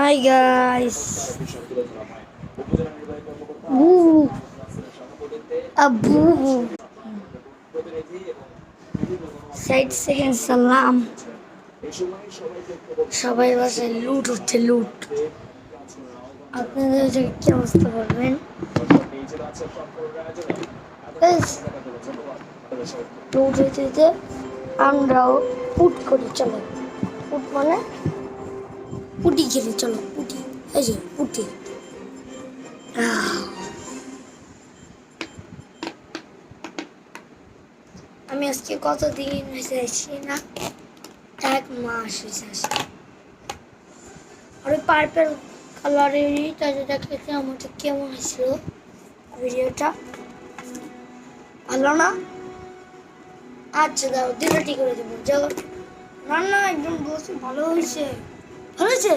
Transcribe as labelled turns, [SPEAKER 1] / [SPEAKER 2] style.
[SPEAKER 1] Hi guys. Boo. Abu. Side second salam. সবাই বাসায় লুট হচ্ছে লুট। আপনাদের কি অবস্থা করবেন? লুট হইতে আমরাও পুট করি, চলো পুট মানে পুটি খেলি, চলো পুটি, এই যে পুটি। আমি আজকে কতদিন হয়েছে আসি না, 1 মাস হয়েছে আসি। আর ওই পার্পল কালারেরই তাদের দেখতে আমাদের কেমন হয়েছিল ভিডিওটা, ভালো না? আচ্ছা দাও ডিলিট করে দেবো। না না একদম বলছি ভালো হয়েছে, ভালো হয়েছে।